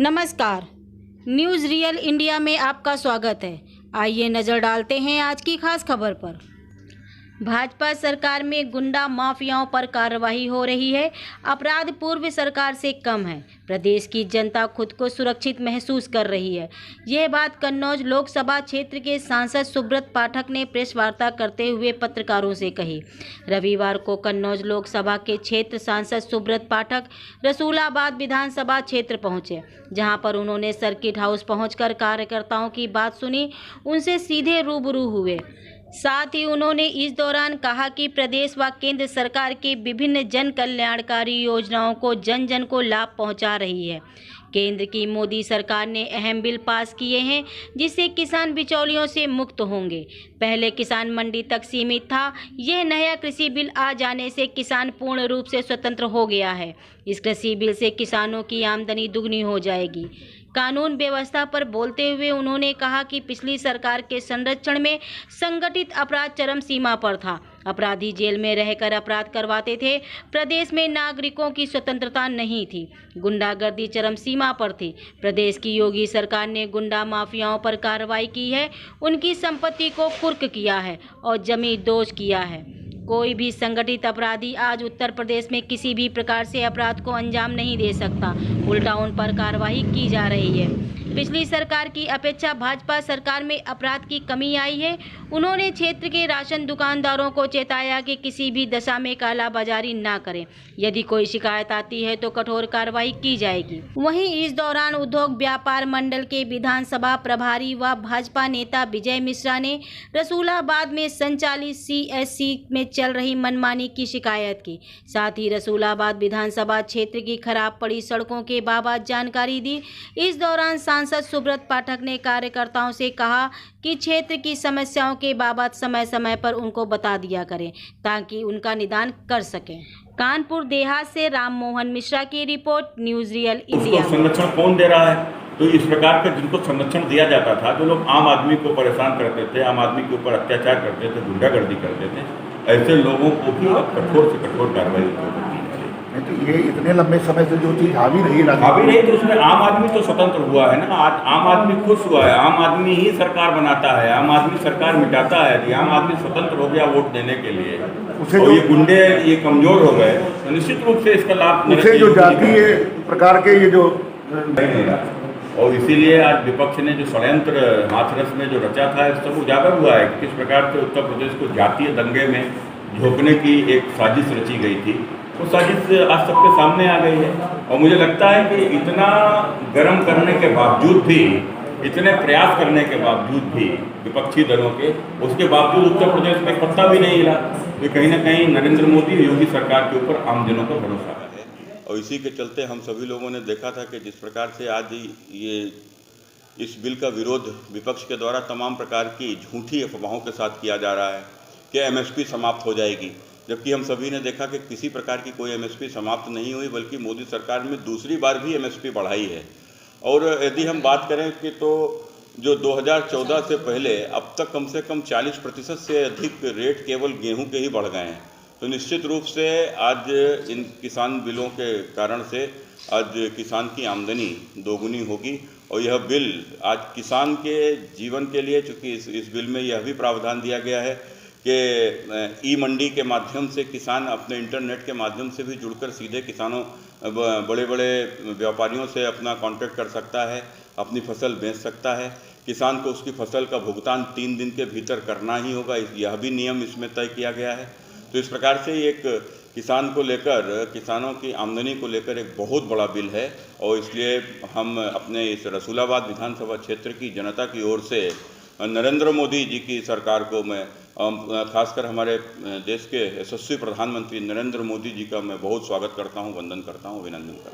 नमस्कार, news real India में आपका स्वागत है। आइए नज़र डालते हैं आज की खास खबर पर। भाजपा सरकार में गुंडा माफियाओं पर कार्रवाई हो रही है। अपराध पूर्व सरकार से कम है। प्रदेश की जनता खुद को सुरक्षित महसूस कर रही है। यह बात कन्नौज लोकसभा क्षेत्र के सांसद सुब्रत पाठक ने प्रेस वार्ता करते हुए पत्रकारों से कही। रविवार को कन्नौज लोकसभा के क्षेत्र सांसद सुब्रत पाठक रसूलाबाद विधानसभा क्षेत्र पहुंचे, जहां पर उन्होंने सर्किट हाउस पहुंचकर कार्यकर्ताओं की बात सुनी, उनसे सीधे रूबरू हुए। साथ ही उन्होंने इस दौरान कहा कि प्रदेश व केंद्र सरकार की विभिन्न जन कल्याणकारी योजनाओं को जन जन को लाभ पहुंचा रही है। केंद्र की मोदी सरकार ने अहम बिल पास किए हैं, जिससे किसान बिचौलियों से मुक्त होंगे। पहले किसान मंडी तक सीमित था। यह नया कृषि बिल आ जाने से किसान पूर्ण रूप से स्वतंत्र हो गया है। इस कृषि बिल से किसानों की आमदनी दुगनी हो जाएगी। कानून व्यवस्था पर बोलते हुए उन्होंने कहा कि पिछली सरकार के संरक्षण में संगठित अपराध चरम सीमा पर था। अपराधी जेल में रहकर अपराध करवाते थे। प्रदेश में नागरिकों की स्वतंत्रता नहीं थी। गुंडागर्दी चरम सीमा पर थी। प्रदेश की योगी सरकार ने गुंडा माफियाओं पर कार्रवाई की है, उनकी संपत्ति को कुर्क किया है और जमीन दोज किया है। कोई भी संगठित अपराधी आज उत्तर प्रदेश में किसी भी प्रकार से अपराध को अंजाम नहीं दे सकता। उल्टा उन पर कार्रवाई की जा रही है। पिछली सरकार की अपेक्षा भाजपा सरकार में अपराध की कमी आई है। उन्होंने क्षेत्र के राशन दुकानदारों को चेताया कि किसी भी दशा में कालाबाजारी ना करें। यदि कोई शिकायत आती है तो कठोर कार्रवाई की जाएगी। वहीं इस दौरान उद्योग व्यापार मंडल के विधानसभा प्रभारी व भाजपा नेता विजय मिश्रा ने रसूलाबाद में संचालित CSC में चल रही मनमानी की शिकायत की। साथ ही रसूलाबाद विधानसभा क्षेत्र की खराब पड़ी सड़कों के बाबत जानकारी दी। इस दौरान सांसद सुब्रत पाठक ने कार्यकर्ताओं से कहा कि क्षेत्र की समस्याओं के बाबत समय समय पर उनको बता दिया करें, ताकि उनका निदान कर सकें। कानपुर देहात से राम मोहन मिश्रा की रिपोर्ट, न्यूज़ रियल इंडिया। संरक्षण कौन दे रहा है? तो इस प्रकार का जिनको संरक्षण दिया जाता था, जो लोग आम आदमी को परेशान करते थे, आम आदमी के ऊपर अत्याचार करते थे, गुंडागर्दी करते थे, ऐसे लोगों को भी अब कठोर से कठोर कार्रवाई होगी। नहीं तो ये इतने लंबे समय से जो चीज़ हावी रही तो उसमें आम आदमी तो स्वतंत्र हुआ है ना। आज आम आदमी खुश हुआ है। आम आदमी ही सरकार बनाता है, आम आदमी सरकार मिटाता है। यदि आम आदमी स्वतंत्र हो गया वोट देने के लिए और ये गुंडे ये कमजोर हो गए तो निश्चित रूप से इसका लाभ उसे जो जातीय प्रकार के ये जो और इसीलिए आज विपक्ष ने जो षड्यंत्र हाथरस में जो रचा था, सब उजागर हुआ है कि किस प्रकार से उत्तर प्रदेश को जातीय दंगे में झोंकने की एक साजिश रची गई थी। वो साजिश आज सबके सामने आ गई है और मुझे लगता है कि इतना गर्म करने के बावजूद भी, इतने प्रयास करने के बावजूद भी विपक्षी दलों के, उसके बावजूद उत्तर प्रदेश में पत्ता भी नहीं हिला। तो कहीं ना कहीं नरेंद्र मोदी और योगी सरकार के ऊपर आमजनों का भरोसा है। और इसी के चलते हम सभी लोगों ने देखा था कि जिस प्रकार से आज ये इस बिल का विरोध विपक्ष के द्वारा तमाम प्रकार की झूठी अफवाहों के साथ किया जा रहा है कि MSP समाप्त हो जाएगी, जबकि हम सभी ने देखा कि किसी प्रकार की कोई MSP समाप्त नहीं हुई, बल्कि मोदी सरकार में दूसरी बार भी MSP बढ़ाई है। और यदि हम बात करें कि तो जो 2014 से पहले अब तक कम से कम 40% से अधिक रेट केवल गेहूं के ही बढ़ गए हैं। तो निश्चित रूप से आज इन किसान बिलों के कारण से आज किसान की आमदनी दोगुनी होगी। और यह बिल आज किसान के जीवन के लिए, चूँकि इस बिल में यह भी प्रावधान दिया गया है कि ई-मंडी के माध्यम से किसान अपने इंटरनेट के माध्यम से भी जुड़कर सीधे किसानों बड़े बड़े व्यापारियों से अपना कांटेक्ट कर सकता है, अपनी फसल बेच सकता है। किसान को उसकी फसल का भुगतान 3 दिन के भीतर करना ही होगा, यह भी नियम इसमें तय किया गया है। तो इस प्रकार से एक किसान को लेकर, किसानों की आमदनी को लेकर एक बहुत बड़ा बिल है। और इसलिए हम अपने इस रसूलाबाद विधानसभा क्षेत्र की जनता की ओर से नरेंद्र मोदी जी की सरकार को मैं खासकर हमारे देश के यशस्वी प्रधानमंत्री नरेंद्र मोदी जी का मैं बहुत स्वागत करता हूं, वंदन करता हूं, अभिनंदन करता हूं।